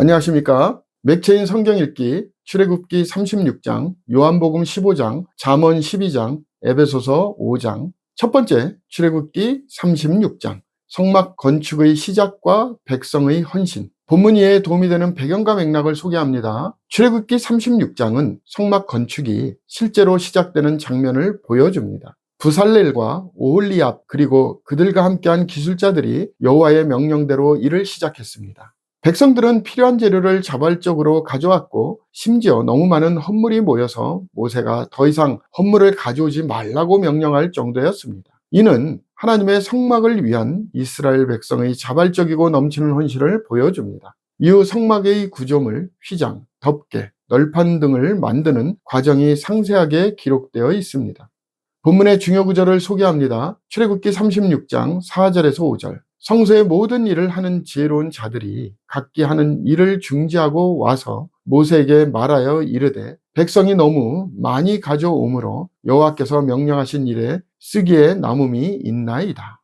안녕하십니까? 맥체인 성경 읽기 출애굽기 36장, 요한복음 15장, 잠언 12장, 에베소서 5장. 첫 번째, 출애굽기 36장, 성막 건축의 시작과 백성의 헌신. 본문 이해에 도움이 되는 배경과 맥락을 소개합니다. 출애굽기 36장은 성막 건축이 실제로 시작되는 장면을 보여줍니다. 부살렐과 오홀리압 그리고 그들과 함께한 기술자들이 여호와의 명령대로 일을 시작했습니다. 백성들은 필요한 재료를 자발적으로 가져왔고 심지어 너무 많은 헌물이 모여서 모세가 더 이상 헌물을 가져오지 말라고 명령할 정도였습니다. 이는 하나님의 성막을 위한 이스라엘 백성의 자발적이고 넘치는 헌신을 보여줍니다. 이후 성막의 구조물, 휘장, 덮개, 널판 등을 만드는 과정이 상세하게 기록되어 있습니다. 본문의 중요 구절을 소개합니다. 출애굽기 36장 4절에서 5절. 성소의 모든 일을 하는 지혜로운 자들이 각기 하는 일을 중지하고 와서 모세에게 말하여 이르되 백성이 너무 많이 가져오므로 여호와께서 명령하신 일에 쓰기에 남음이 있나이다.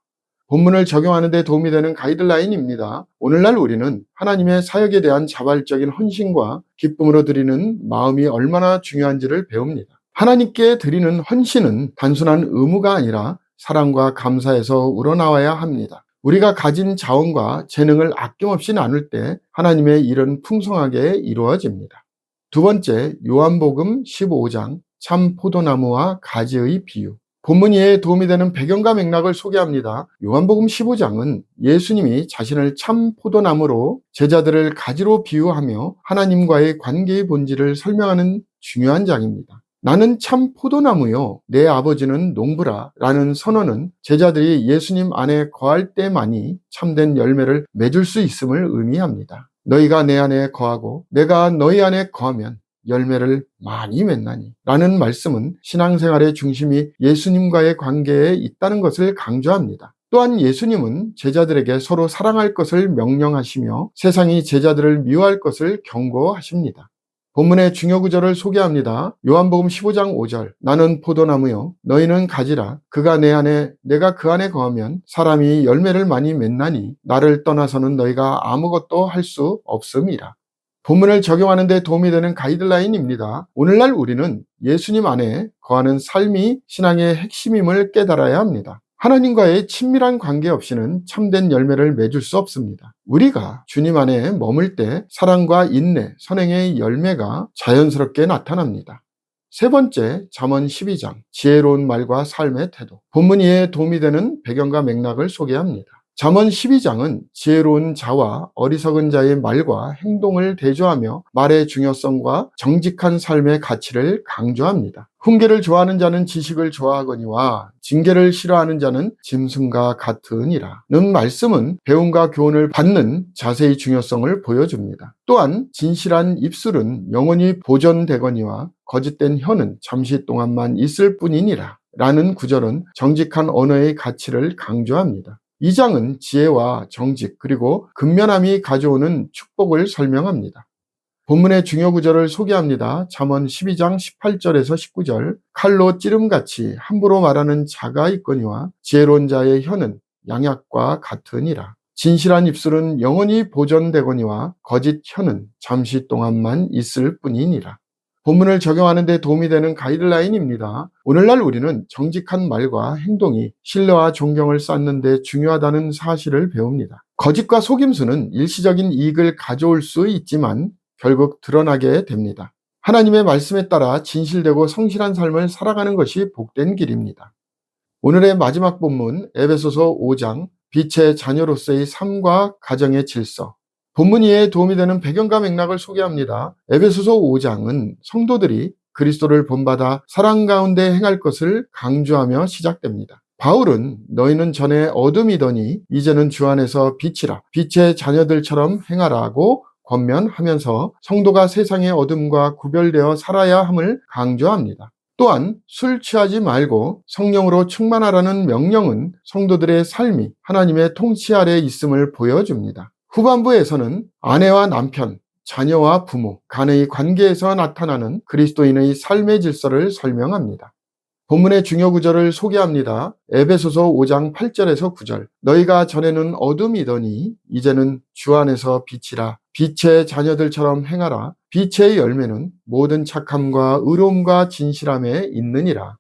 본문을 적용하는 데 도움이 되는 가이드라인입니다. 오늘날 우리는 하나님의 사역에 대한 자발적인 헌신과 기쁨으로 드리는 마음이 얼마나 중요한지를 배웁니다. 하나님께 드리는 헌신은 단순한 의무가 아니라 사랑과 감사에서 우러나와야 합니다. 우리가 가진 자원과 재능을 아낌없이 나눌 때 하나님의 일은 풍성하게 이루어집니다. 두 번째, 요한복음 15장 참 포도나무와 가지의 비유. 본문 이해에 도움이 되는 배경과 맥락을 소개합니다. 요한복음 15장은 예수님이 자신을 참 포도나무로 제자들을 가지로 비유하며 하나님과의 관계의 본질을 설명하는 중요한 장입니다. 나는 참 포도나무요 내 아버지는 농부라 라는 선언은 제자들이 예수님 안에 거할 때만이 참된 열매를 맺을 수 있음을 의미합니다. 너희가 내 안에 거하고 내가 너희 안에 거하면 열매를 많이 맺나니 라는 말씀은 신앙생활의 중심이 예수님과의 관계에 있다는 것을 강조합니다. 또한 예수님은 제자들에게 서로 사랑할 것을 명령하시며 세상이 제자들을 미워할 것을 경고하십니다. 본문의 중요 구절을 소개합니다. 요한복음 15장 5절. 나는 포도나무요 너희는 가지라. 그가 내 안에 내가 그 안에 거하면 사람이 열매를 많이 맺나니 나를 떠나서는 너희가 아무것도 할 수 없음이라. 본문을 적용하는 데 도움이 되는 가이드라인입니다. 오늘날 우리는 예수님 안에 거하는 삶이 신앙의 핵심임을 깨달아야 합니다. 하나님과의 친밀한 관계 없이는 참된 열매를 맺을 수 없습니다. 우리가 주님 안에 머물 때 사랑과 인내, 선행의 열매가 자연스럽게 나타납니다. 세 번째, 잠언 12장, 지혜로운 말과 삶의 태도. 본문 이해에 도움이 되는 배경과 맥락을 소개합니다. 잠언 12장은 지혜로운 자와 어리석은 자의 말과 행동을 대조하며 말의 중요성과 정직한 삶의 가치를 강조합니다. 훈계를 좋아하는 자는 지식을 좋아하거니와 징계를 싫어하는 자는 짐승과 같으니라 는 말씀은 배움과 교훈을 받는 자세의 중요성을 보여줍니다. 또한 진실한 입술은 영원히 보존되거니와 거짓된 혀는 잠시 동안만 있을 뿐이니라 라는 구절은 정직한 언어의 가치를 강조합니다. 이 장은 지혜와 정직 그리고 근면함이 가져오는 축복을 설명합니다. 본문의 중요 구절을 소개합니다. 잠언 12장 18절에서 19절. 칼로 찌름같이 함부로 말하는 자가 있거니와 지혜로운 자의 혀는 양약과 같으니라. 진실한 입술은 영원히 보존되거니와 거짓 혀는 잠시 동안만 있을 뿐이니라. 본문을 적용하는 데 도움이 되는 가이드라인입니다. 오늘날 우리는 정직한 말과 행동이 신뢰와 존경을 쌓는 데 중요하다는 사실을 배웁니다. 거짓과 속임수는 일시적인 이익을 가져올 수 있지만 결국 드러나게 됩니다. 하나님의 말씀에 따라 진실되고 성실한 삶을 살아가는 것이 복된 길입니다. 오늘의 마지막 본문 에베소서 5장 빛의 자녀로서의 삶과 가정의 질서. 본문 이해에 도움이 되는 배경과 맥락을 소개합니다. 에베소서 5장은 성도들이 그리스도를 본받아 사랑 가운데 행할 것을 강조하며 시작됩니다. 바울은 너희는 전에 어둠이더니 이제는 주 안에서 빛이라 빛의 자녀들처럼 행하라고 권면하면서 성도가 세상의 어둠과 구별되어 살아야 함을 강조합니다. 또한 술 취하지 말고 성령으로 충만하라는 명령은 성도들의 삶이 하나님의 통치 아래 있음을 보여줍니다. 후반부에서는 아내와 남편, 자녀와 부모, 간의 관계에서 나타나는 그리스도인의 삶의 질서를 설명합니다. 본문의 중요 구절을 소개합니다. 에베소서 5장 8절에서 9절. 너희가 전에는 어둠이더니 이제는 주 안에서 빛이라. 빛의 자녀들처럼 행하라. 빛의 열매는 모든 착함과 의로움과 진실함에 있느니라.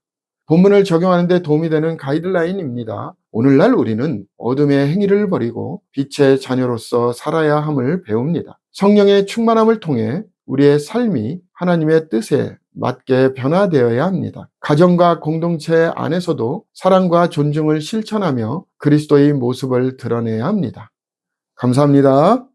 본문을 적용하는 데 도움이 되는 가이드라인입니다. 오늘날 우리는 어둠의 행위를 버리고 빛의 자녀로서 살아야 함을 배웁니다. 성령의 충만함을 통해 우리의 삶이 하나님의 뜻에 맞게 변화되어야 합니다. 가정과 공동체 안에서도 사랑과 존중을 실천하며 그리스도의 모습을 드러내야 합니다. 감사합니다.